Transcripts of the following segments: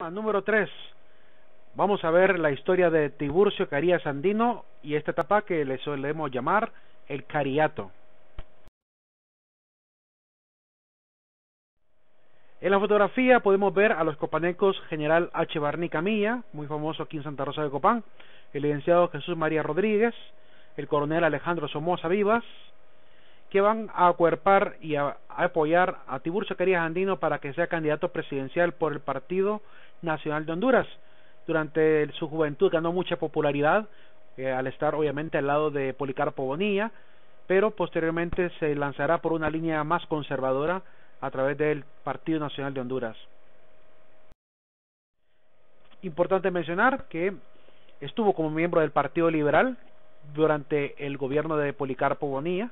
Número 3. Vamos a ver la historia de Tiburcio Carías Andino y esta etapa que le solemos llamar el Cariato. En la fotografía podemos ver a los copanecos General H. Barney Camilla, muy famoso aquí en Santa Rosa de Copán, el licenciado Jesús María Rodríguez, el coronel Alejandro Somoza Vivas, que van a acuerpar y a apoyar a Tiburcio Carías Andino para que sea candidato presidencial por el Partido Nacional de Honduras. Durante su juventud ganó mucha popularidad al estar obviamente al lado de Policarpo Bonilla, pero posteriormente se lanzará por una línea más conservadora a través del Partido Nacional de Honduras. Importante mencionar que estuvo como miembro del Partido Liberal durante el gobierno de Policarpo Bonilla.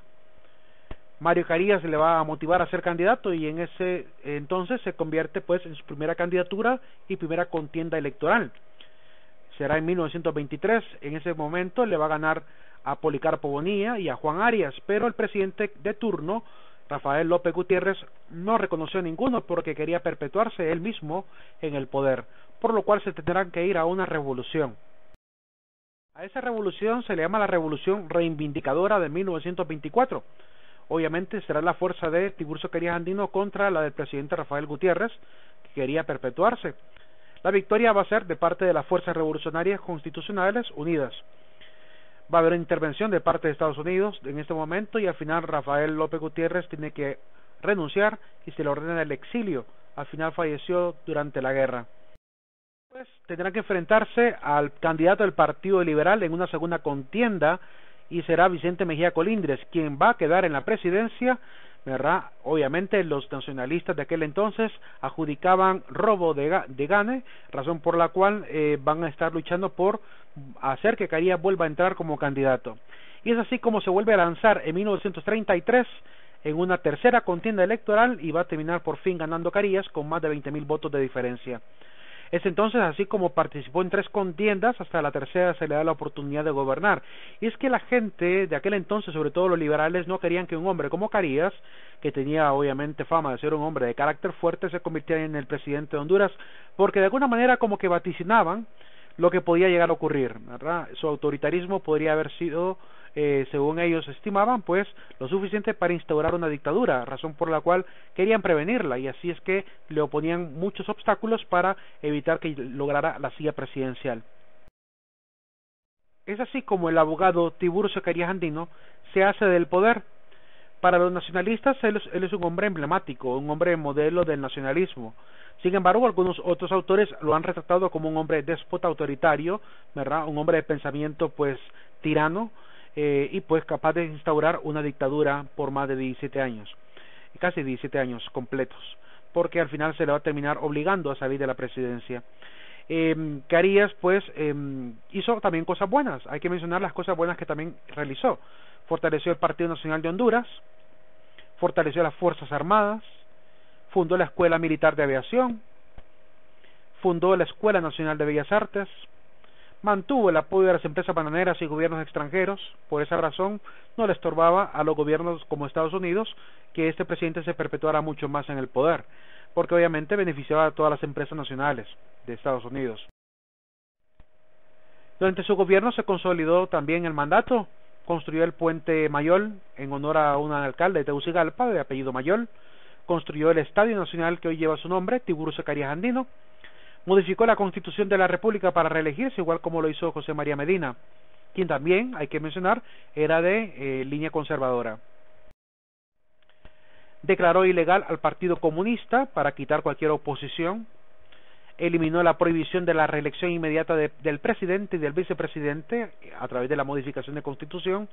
Mario Carías le va a motivar a ser candidato y en ese entonces se convierte pues en su primera candidatura y primera contienda electoral. Será en 1923, en ese momento le va a ganar a Policarpo Bonilla y a Juan Arias, pero el presidente de turno, Rafael López Gutiérrez, no reconoció a ninguno porque quería perpetuarse él mismo en el poder, por lo cual se tendrán que ir a una revolución. A esa revolución se le llama la Revolución Reivindicadora de 1924. Obviamente será la fuerza de Tiburcio Carías Andino contra la del presidente Rafael Gutiérrez, que quería perpetuarse. La victoria va a ser de parte de las Fuerzas Revolucionarias Constitucionales Unidas. Va a haber intervención de parte de Estados Unidos en este momento y al final Rafael López Gutiérrez tiene que renunciar y se le ordena el exilio. Al final falleció durante la guerra. Pues tendrá que enfrentarse al candidato del Partido Liberal en una segunda contienda y será Vicente Mejía Colindres quien va a quedar en la presidencia, ¿verdad? Obviamente los nacionalistas de aquel entonces adjudicaban robo de gane, razón por la cual van a estar luchando por hacer que Carías vuelva a entrar como candidato. Y es así como se vuelve a lanzar en 1933 en una tercera contienda electoral y va a terminar por fin ganando Carías con más de 20,000 votos de diferencia. Es entonces así como participó en 3 contiendas, hasta la tercera se le da la oportunidad de gobernar. Y es que la gente de aquel entonces, sobre todo los liberales, no querían que un hombre como Carías, que tenía obviamente fama de ser un hombre de carácter fuerte, se convirtiera en el presidente de Honduras, porque de alguna manera como que vaticinaban lo que podía llegar a ocurrir, ¿verdad? Su autoritarismo podría haber sido, según ellos estimaban, pues lo suficiente para instaurar una dictadura, razón por la cual querían prevenirla, y así es que le oponían muchos obstáculos para evitar que lograra la silla presidencial. Es así como el abogado Tiburcio Carías Andino se hace del poder. Para los nacionalistas él es un hombre emblemático, un hombre modelo del nacionalismo. Sin embargo, algunos otros autores lo han retratado como un hombre déspota autoritario, ¿verdad? Un hombre de pensamiento pues tirano y pues capaz de instaurar una dictadura por más de 17 años, casi 17 años completos, porque al final se le va a terminar obligando a salir de la presidencia. Carías pues hizo también cosas buenas, hay que mencionar las cosas buenas que también realizó. Fortaleció el Partido Nacional de Honduras, fortaleció las Fuerzas Armadas, fundó la Escuela Militar de Aviación, fundó la Escuela Nacional de Bellas Artes, mantuvo el apoyo de las empresas bananeras y gobiernos extranjeros. Por esa razón no le estorbaba a los gobiernos como Estados Unidos que este presidente se perpetuara mucho más en el poder, porque obviamente beneficiaba a todas las empresas nacionales de Estados Unidos. Durante su gobierno se consolidó también el mandato, construyó el puente Mayol en honor a un alcalde de Tegucigalpa de apellido Mayol, construyó el Estadio Nacional que hoy lleva su nombre, Tiburcio Carías Andino, modificó la Constitución de la República para reelegirse, igual como lo hizo José María Medina, quien también, hay que mencionar, era de línea conservadora. Declaró ilegal al Partido Comunista para quitar cualquier oposición, eliminó la prohibición de la reelección inmediata del presidente y del vicepresidente a través de la modificación de Constitución,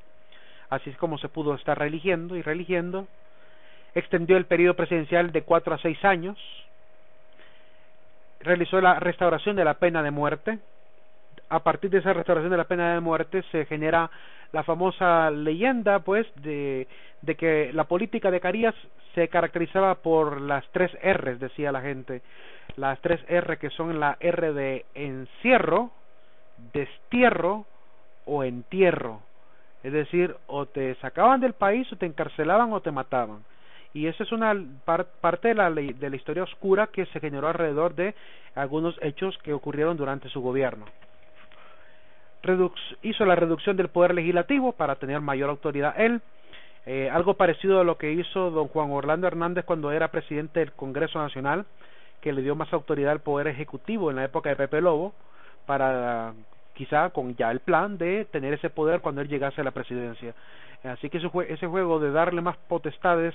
así es como se pudo estar reeligiendo, extendió el periodo presidencial de 4 a 6 años, realizó la restauración de la pena de muerte. A partir de esa restauración de la pena de muerte se genera la famosa leyenda pues de que la política de Carías se caracterizaba por las 3 R's, decía la gente, las 3 R que son la R de encierro, destierro o entierro, es decir, o te sacaban del país o te encarcelaban o te mataban. y esa es una parte de la historia oscura que se generó alrededor de algunos hechos que ocurrieron durante su gobierno. Hizo la reducción del poder legislativo para tener mayor autoridad él, algo parecido a lo que hizo don Juan Orlando Hernández cuando era presidente del Congreso Nacional, que le dio más autoridad al poder ejecutivo en la época de Pepe Lobo, para quizá con ya el plan de tener ese poder cuando él llegase a la presidencia. Así que ese juego de darle más potestades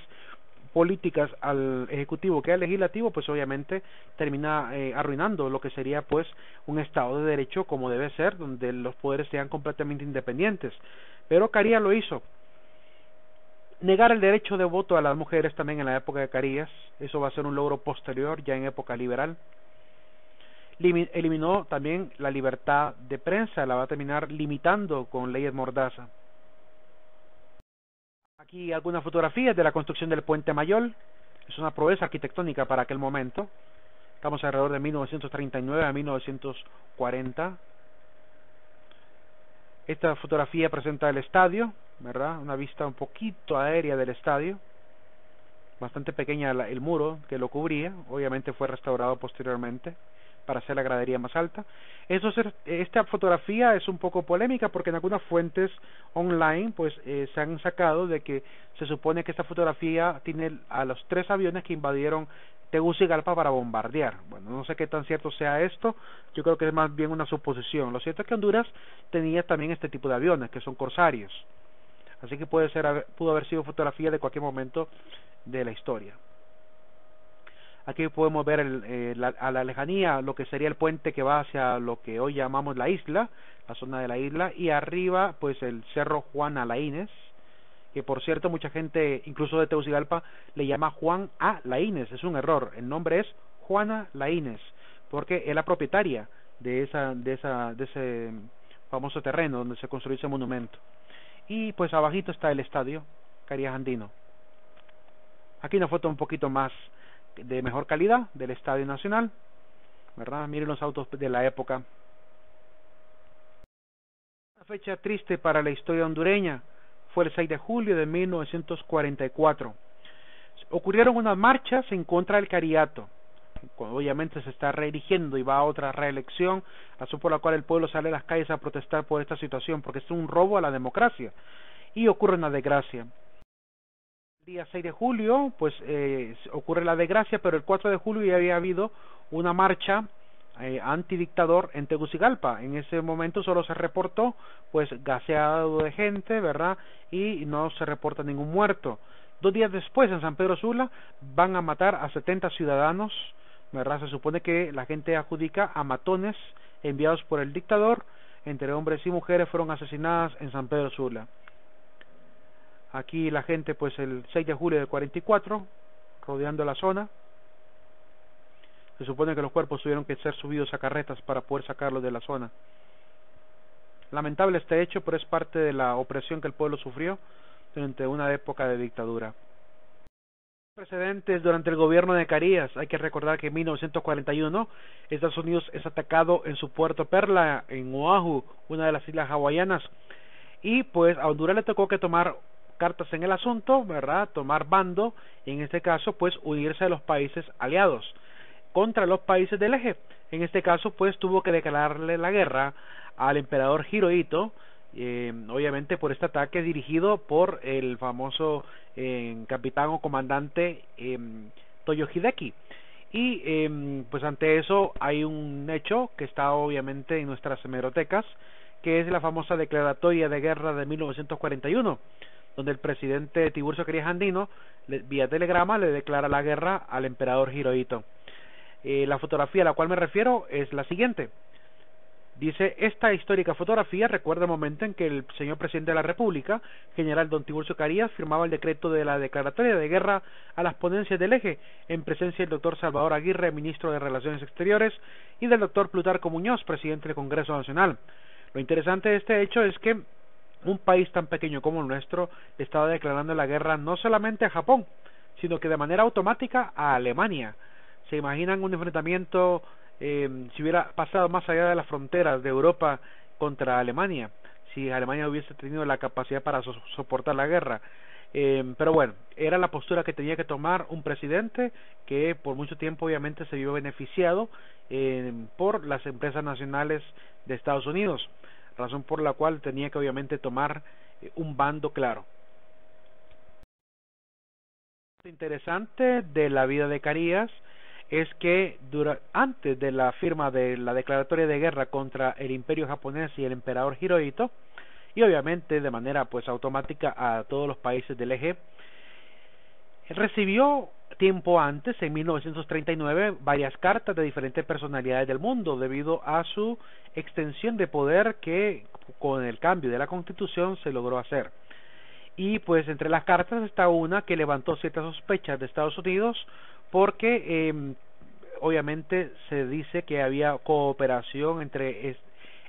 políticas al ejecutivo que al legislativo, pues obviamente termina arruinando lo que sería pues un estado de derecho como debe ser, donde los poderes sean completamente independientes. Pero Carías lo hizo. Negar el derecho de voto a las mujeres también en la época de Carías, eso va a ser un logro posterior ya en época liberal. Eliminó también la libertad de prensa, la va a terminar limitando con leyes mordaza. Aquí algunas fotografías de la construcción del Puente Mayol, es una proeza arquitectónica para aquel momento, estamos alrededor de 1939 a 1940. Esta fotografía presenta el estadio, ¿verdad? Una vista un poquito aérea del estadio, bastante pequeña el muro que lo cubría, obviamente fue restaurado posteriormente para hacer la gradería más alta. Esta fotografía es un poco polémica porque en algunas fuentes online pues se han sacado de que se supone que esta fotografía tiene a los 3 aviones que invadieron Tegucigalpa para bombardear. Bueno, no sé qué tan cierto sea esto, yo creo que es más bien una suposición. Lo cierto es que Honduras tenía también este tipo de aviones que son corsarios, así que pudo haber sido fotografía de cualquier momento de la historia. Aquí podemos ver a la lejanía lo que sería el puente que va hacia lo que hoy llamamos la isla, la zona de la isla, y arriba pues el cerro Juana Laínez, que por cierto mucha gente, incluso de Tegucigalpa, le llama Juan A. Laínez. Es un error, el nombre es Juana Laínez, porque es la propietaria de ese famoso terreno donde se construyó ese monumento. Y pues abajito está el estadio Carías Andino. Aquí una foto un poquito más de mejor calidad del Estadio Nacional, ¿verdad? Miren los autos de la época. Una fecha triste para la historia hondureña fue el 6 de julio de 1944. Ocurrieron unas marchas en contra del cariato. Obviamente se está reeligiendo y va a otra reelección, razón por la cual el pueblo sale a las calles a protestar por esta situación, porque es un robo a la democracia y ocurre una desgracia. El día 6 de julio pues ocurre la desgracia, pero el 4 de julio ya había habido una marcha antidictador en Tegucigalpa. En ese momento solo se reportó pues gaseado de gente, ¿verdad? Y no se reporta ningún muerto. 2 días después en San Pedro Sula van a matar a 70 ciudadanos, ¿verdad? Se supone que la gente adjudica a matones enviados por el dictador, entre hombres y mujeres fueron asesinadas en San Pedro Sula. Aquí la gente pues el 6 de julio del 44 rodeando la zona. Se supone que los cuerpos tuvieron que ser subidos a carretas para poder sacarlos de la zona. Lamentable este hecho, pero es parte de la opresión que el pueblo sufrió durante una época de dictadura. Precedentes durante el gobierno de Carías. Hay que recordar que en 1941 Estados Unidos es atacado en su puerto Perla, en Oahu, una de las islas hawaianas, y pues a Honduras le tocó que tomar cartas en el asunto, ¿verdad? Tomar bando, y en este caso pues unirse a los países aliados contra los países del eje. En este caso pues tuvo que declararle la guerra al emperador Hirohito, obviamente por este ataque dirigido por el famoso capitán o comandante Toyo Hideki. Y pues ante eso hay un hecho que está obviamente en nuestras hemerotecas, que es la famosa declaratoria de guerra de 1941, donde el presidente Tiburcio Carías Andino vía telegrama le declara la guerra al emperador Hirohito. La fotografía a la cual me refiero es la siguiente. Dice: esta histórica fotografía recuerda el momento en que el señor presidente de la República, general don Tiburcio Carías, firmaba el decreto de la declaratoria de guerra a las ponencias del eje, en presencia del doctor Salvador Aguirre, ministro de Relaciones Exteriores, y del doctor Plutarco Muñoz, presidente del Congreso Nacional. Lo interesante de este hecho es que un país tan pequeño como el nuestro estaba declarando la guerra no solamente a Japón, sino que de manera automática a Alemania. ¿Se imaginan un enfrentamiento si hubiera pasado más allá de las fronteras de Europa contra Alemania? Si Alemania hubiese tenido la capacidad para soportar la guerra. Pero bueno, era la postura que tenía que tomar un presidente que por mucho tiempo obviamente se vio beneficiado por las empresas nacionales de Estados Unidos, razón por la cual tenía que obviamente tomar un bando claro. Lo interesante de la vida de Carías es que antes de la firma de la declaratoria de guerra contra el imperio japonés y el emperador Hirohito, y obviamente de manera pues automática a todos los países del eje, recibió tiempo antes, en 1939, varias cartas de diferentes personalidades del mundo debido a su extensión de poder que con el cambio de la Constitución se logró hacer. Y pues entre las cartas está una que levantó ciertas sospechas de Estados Unidos porque obviamente se dice que había cooperación entre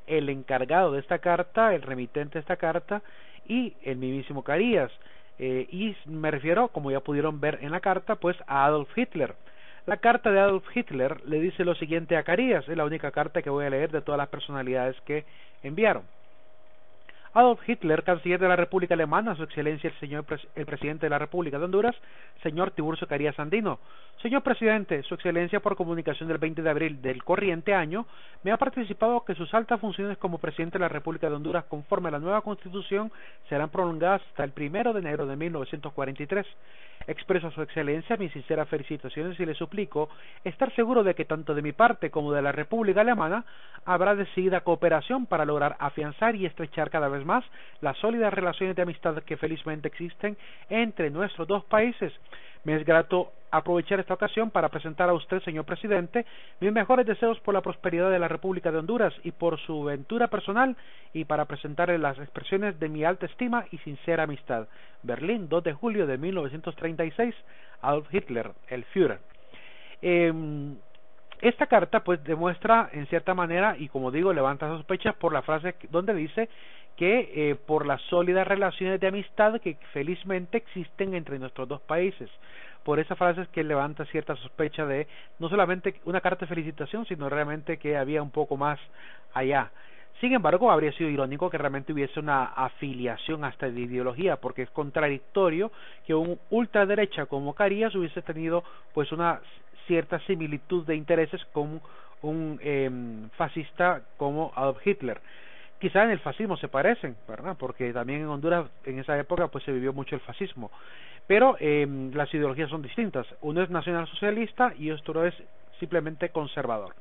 el encargado de esta carta, el remitente de esta carta y el mismísimo Carías. Y me refiero, como ya pudieron ver en la carta, pues a Adolf Hitler. La carta de Adolf Hitler le dice lo siguiente a Carías, es la única carta que voy a leer de todas las personalidades que enviaron. Adolf Hitler, canciller de la República Alemana, su excelencia el presidente de la República de Honduras, señor Tiburcio Carías Andino. Señor presidente, su excelencia por comunicación del 20 de abril del corriente año, me ha participado que sus altas funciones como presidente de la República de Honduras conforme a la nueva constitución serán prolongadas hasta el 1 de enero de 1943. Expreso a su excelencia mis sinceras felicitaciones y le suplico estar seguro de que tanto de mi parte como de la República Alemana habrá decidida cooperación para lograr afianzar y estrechar cada vez más las sólidas relaciones de amistad que felizmente existen entre nuestros dos países. Me es grato aprovechar esta ocasión para presentar a usted, señor presidente, mis mejores deseos por la prosperidad de la República de Honduras y por su ventura personal, y para presentarle las expresiones de mi alta estima y sincera amistad. Berlín, 2 de julio de 1936, Adolf Hitler, el Führer. Esta carta pues demuestra en cierta manera, y como digo, levanta sospechas por la frase donde dice que por las sólidas relaciones de amistad que felizmente existen entre nuestros dos países. Por esa frase es que levanta cierta sospecha de no solamente una carta de felicitación, sino realmente que había un poco más allá. Sin embargo, habría sido irónico que realmente hubiese una afiliación hasta de ideología, porque es contradictorio que un ultraderecha como Carías hubiese tenido pues una cierta similitud de intereses con un fascista como Adolf Hitler. Quizá en el fascismo se parecen, ¿verdad? Porque también en Honduras en esa época pues se vivió mucho el fascismo, pero las ideologías son distintas. Uno es nacionalsocialista y otro es simplemente conservador.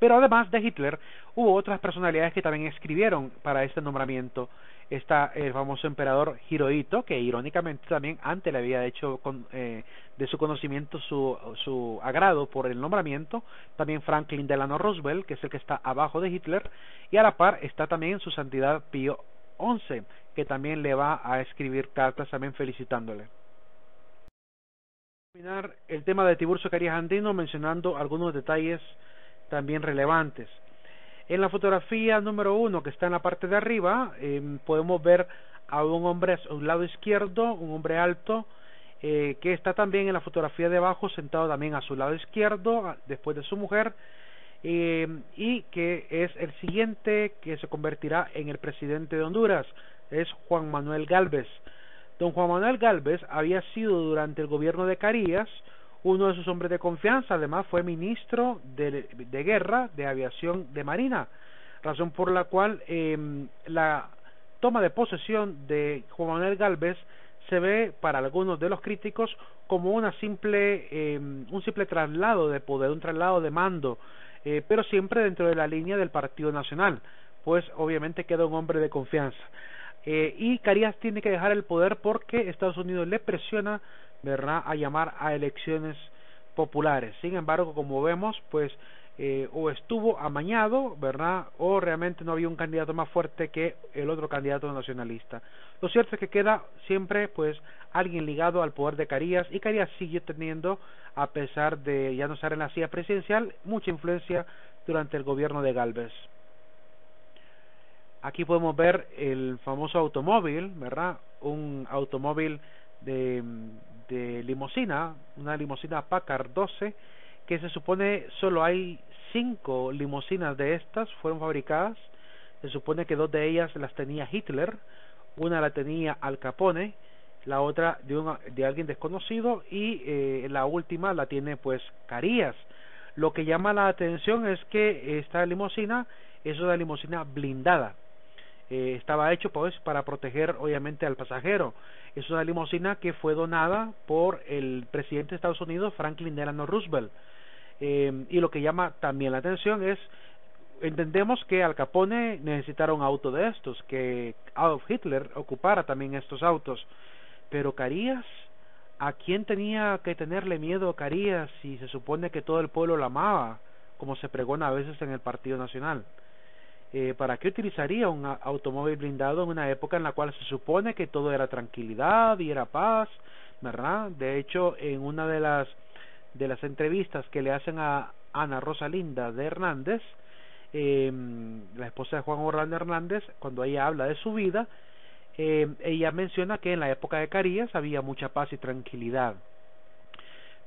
Pero además de Hitler, hubo otras personalidades que también escribieron para este nombramiento. Está el famoso emperador Hirohito, que irónicamente también antes le había hecho de su conocimiento su agrado por el nombramiento. También Franklin Delano Roosevelt, que es el que está abajo de Hitler, y a la par está también su santidad Pío XI, que también le va a escribir cartas también felicitándole. Terminar el tema de Tiburcio Carías Andino mencionando algunos detalles también relevantes. En la fotografía número 1, que está en la parte de arriba, podemos ver a un hombre a un lado izquierdo, un hombre alto, que está también en la fotografía de abajo, sentado también a su lado izquierdo, después de su mujer, y que es el siguiente que se convertirá en el presidente de Honduras, es Juan Manuel Gálvez. Don Juan Manuel Gálvez había sido durante el gobierno de Carías uno de sus hombres de confianza, además fue ministro de guerra, de aviación, de marina, razón por la cual la toma de posesión de Juan Manuel Gálvez se ve para algunos de los críticos como un simple traslado de poder, un traslado de mando, pero siempre dentro de la línea del Partido Nacional, pues obviamente queda un hombre de confianza. Y Carías tiene que dejar el poder porque Estados Unidos le presiona, ¿verdad?, a llamar a elecciones populares. Sin embargo, como vemos, pues o estuvo amañado, ¿verdad?, o realmente no había un candidato más fuerte que el otro candidato nacionalista. Lo cierto es que queda siempre pues alguien ligado al poder de Carías, y Carías sigue teniendo, a pesar de ya no estar en la silla presidencial, mucha influencia durante el gobierno de Gálvez. Aquí podemos ver el famoso automóvil, ¿verdad?, un automóvil de limusina, una limusina Packard 12, que se supone solo hay 5 limusinas de estas fueron fabricadas. Se supone que 2 de ellas las tenía Hitler, Una la tenía Al Capone, la otra de alguien desconocido, y la última la tiene pues Carías. Lo que llama la atención es que esta limusina es una limusina blindada. Estaba hecho pues para proteger obviamente al pasajero. Es una limusina que fue donada por el presidente de Estados Unidos, Franklin Delano Roosevelt. Y lo que llama también la atención es, entendemos que Al Capone necesitara un auto de estos, que Adolf Hitler ocupara también estos autos, pero Carías, ¿a quién tenía que tenerle miedo Carías si se supone que todo el pueblo la amaba, como se pregona a veces en el Partido Nacional? ¿Para qué utilizaría un automóvil blindado en una época en la cual se supone que todo era tranquilidad y era paz, ¿verdad? De hecho, en una de las entrevistas que le hacen a Ana Rosalinda de Hernández, la esposa de Juan Orlando Hernández, cuando ella habla de su vida, ella menciona que en la época de Carías había mucha paz y tranquilidad.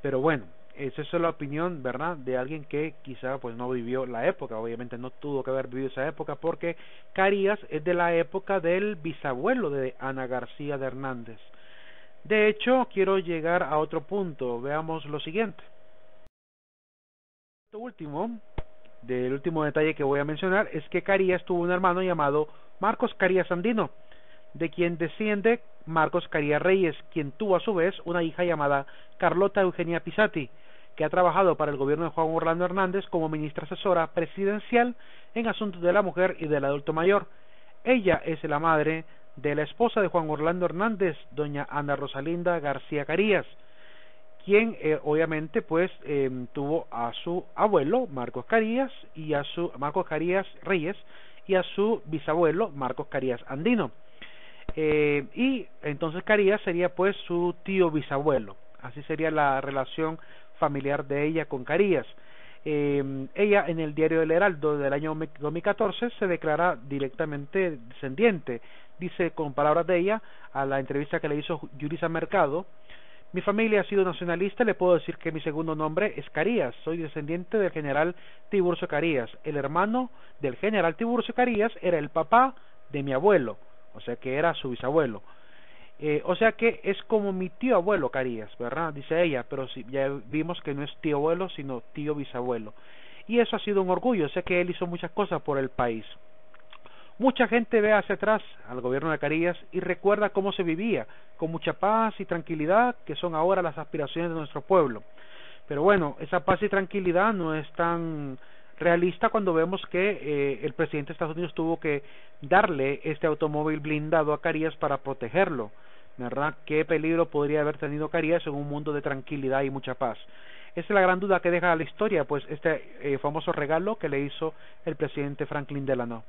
Pero bueno, esa es la opinión, ¿verdad?, de alguien que quizá pues no vivió la época. Obviamente no tuvo que haber vivido esa época, porque Carías es de la época del bisabuelo de Ana García de Hernández. De hecho, quiero llegar a otro punto. Veamos lo siguiente. El último detalle que voy a mencionar es que Carías tuvo un hermano llamado Marcos Carías Andino, de quien desciende Marcos Carías Reyes, quien tuvo a su vez una hija llamada Carlota Eugenia Pisati, que ha trabajado para el gobierno de Juan Orlando Hernández como ministra asesora presidencial en asuntos de la mujer y del adulto mayor. Ella es la madre de la esposa de Juan Orlando Hernández, doña Ana Rosalinda García Carías, quien obviamente pues tuvo a su abuelo Marcos Carías Reyes y a su bisabuelo Marcos Carías Andino. Y entonces Carías sería pues su tío bisabuelo. Así sería la relación familiar de ella con Carías. Ella en el diario El Heraldo del año 2014 se declara directamente descendiente. Dice con palabras de ella a la entrevista que le hizo Yulisa Mercado: mi familia ha sido nacionalista, le puedo decir que mi segundo nombre es Carías, soy descendiente del general Tiburcio Carías. El hermano del general Tiburcio Carías era el papá de mi abuelo, o sea que era su bisabuelo. O sea que es como mi tío abuelo Carías, ¿verdad?, dice ella, pero si, ya vimos que no es tío abuelo, sino tío bisabuelo. Y eso ha sido un orgullo, o sea que él hizo muchas cosas por el país. Mucha gente ve hacia atrás al gobierno de Carías y recuerda cómo se vivía, con mucha paz y tranquilidad, que son ahora las aspiraciones de nuestro pueblo. Pero bueno, esa paz y tranquilidad no es tan realista cuando vemos que el presidente de Estados Unidos tuvo que darle este automóvil blindado a Carías para protegerlo, ¿verdad? ¿Qué peligro podría haber tenido Carías en un mundo de tranquilidad y mucha paz? Esa es la gran duda que deja la historia, pues este famoso regalo que le hizo el presidente Franklin Delano.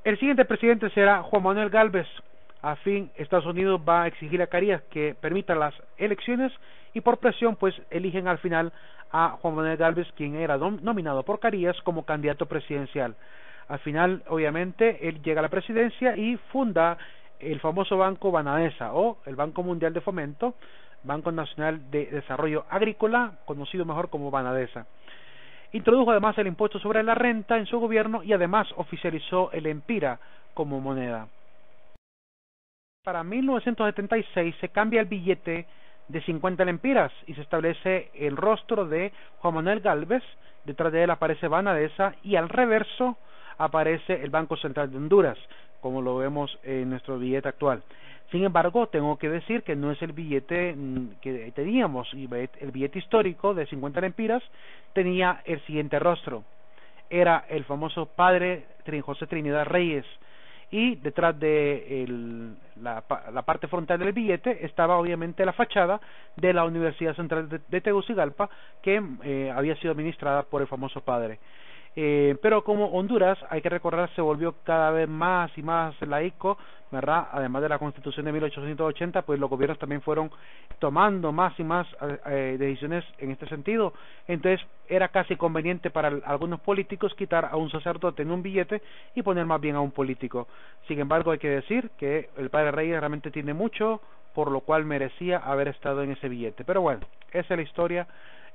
El siguiente presidente será Juan Manuel Gálvez. A fin, Estados Unidos va a exigir a Carías que permita las elecciones y por presión pues eligen al final a Juan Manuel Gálvez, quien era nominado por Carías como candidato presidencial. Al final, obviamente, él llega a la presidencia y funda el famoso Banco Banadesa, o el Banco Mundial de Fomento, Banco Nacional de Desarrollo Agrícola, conocido mejor como Banadesa. Introdujo además el impuesto sobre la renta en su gobierno y además oficializó el empira como moneda. Para 1976 se cambia el billete de 50 lempiras y se establece el rostro de Juan Manuel Gálvez, detrás de él aparece Banadesa y al reverso aparece el Banco Central de Honduras, como lo vemos en nuestro billete actual. Sin embargo, tengo que decir que no es el billete que teníamos. El billete histórico de 50 lempiras tenía el siguiente rostro: era el famoso padre José Trinidad Reyes, y detrás de la parte frontal del billete estaba obviamente la fachada de la Universidad Central de Tegucigalpa, que había sido administrada por el famoso padre. Pero como Honduras, hay que recordar, se volvió cada vez más y más laico, ¿verdad? Además de la Constitución de 1880, pues los gobiernos también fueron tomando más y más decisiones en este sentido. Entonces era casi conveniente para algunos políticos quitar a un sacerdote en un billete y poner más bien a un político. Sin embargo, hay que decir que el padre Reyes realmente tiene mucho, por lo cual merecía haber estado en ese billete. Pero bueno, esa es la historia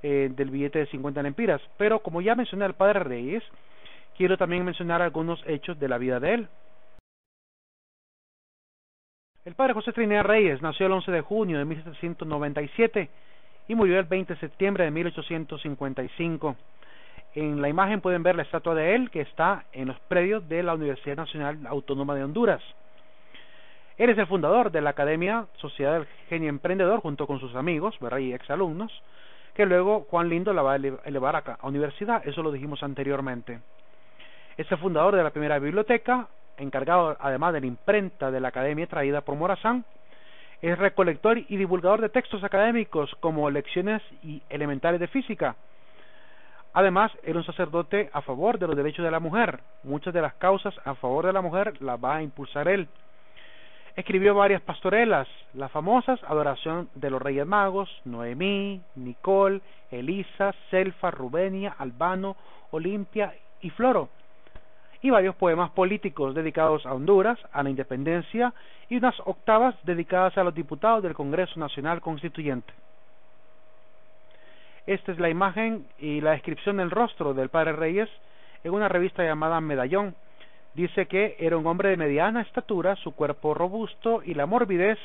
del billete de 50 lempiras. Pero como ya mencioné al padre Reyes, quiero también mencionar algunos hechos de la vida de él. El padre José Trinidad Reyes nació el 11 de junio de 1797 y murió el 20 de septiembre de 1855. En la imagen pueden ver la estatua de él que está en los predios de la Universidad Nacional Autónoma de Honduras. Él es el fundador de la Academia Sociedad del Genio Emprendedor junto con sus amigos, ¿verdad? Y exalumnos, que luego Juan Lindo la va a elevar acá a universidad, eso lo dijimos anteriormente. Es el fundador de la primera biblioteca, encargado además de la imprenta de la Academia traída por Morazán. Es recolector y divulgador de textos académicos como lecciones y elementales de física. Además, era un sacerdote a favor de los derechos de la mujer. Muchas de las causas a favor de la mujer las va a impulsar él. Escribió varias pastorelas, las famosas Adoración de los Reyes Magos, Noemí, Nicol, Elisa, Selfa, Rubenia, Albano, Olimpia y Floro, y varios poemas políticos dedicados a Honduras, a la independencia, y unas octavas dedicadas a los diputados del Congreso Nacional Constituyente. Esta es la imagen y la descripción del rostro del padre Reyes en una revista llamada Medallón. Dice que era un hombre de mediana estatura, su cuerpo robusto y la morbidez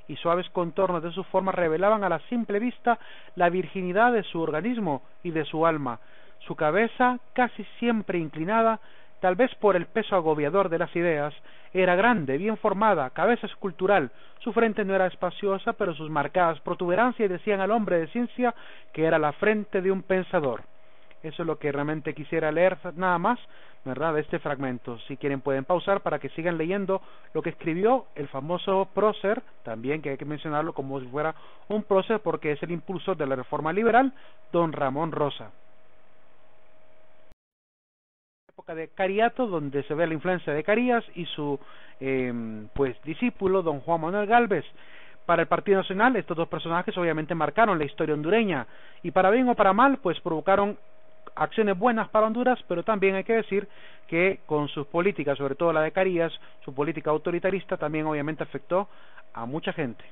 y suaves contornos de su forma revelaban a la simple vista la virginidad de su organismo y de su alma. Su cabeza, casi siempre inclinada, tal vez por el peso agobiador de las ideas, era grande, bien formada, cabeza escultural. Su frente no era espaciosa, pero sus marcadas protuberancias decían al hombre de ciencia que era la frente de un pensador. Eso es lo que realmente quisiera leer nada más, ¿verdad?, de este fragmento. Si quieren pueden pausar para que sigan leyendo lo que escribió el famoso prócer, también que hay que mencionarlo como si fuera un prócer porque es el impulsor de la reforma liberal, don Ramón Rosa. Época de Cariato, donde se ve la influencia de Carías y su discípulo don Juan Manuel Gálvez. Para el Partido Nacional, estos dos personajes obviamente marcaron la historia hondureña y para bien o para mal, pues provocaron acciones buenas para Honduras, pero también hay que decir que con sus políticas, sobre todo la de Carías, su política autoritarista también obviamente afectó a mucha gente.